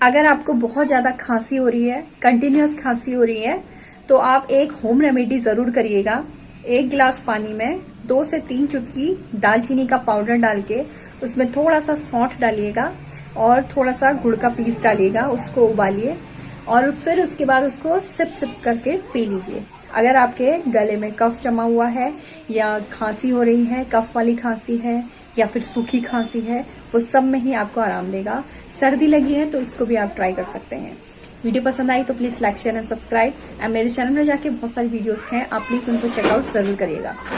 अगर आपको बहुत ज्यादा खांसी हो रही है, कंटिन्यूअस खांसी हो रही है, तो आप एक होम रेमेडी जरूर करिएगा। 1 गिलास पानी में 2 से 3 चुटकी दालचीनी का पाउडर डाल के उसमें थोड़ा सा सौंठ डालिएगा और थोड़ा सा गुड़ का पीस डालिएगा, उसको उबालिए और फिर उसके बाद उसको सिप सिप करके पी लीजिए। अगर आपके गले में कफ जमा हुआ है या खांसी हो रही है, कफ वाली खांसी है या फिर सूखी खांसी है, वो सब में ही आपको आराम देगा। सर्दी लगी है तो इसको भी आप ट्राई कर सकते हैं। वीडियो पसंद आई तो please like share and subscribe. मेरे चैनल में जाके बहुत सारी वीडियोस हैं, आप प्लीज उनको चेकआउट जरूर करिएगा।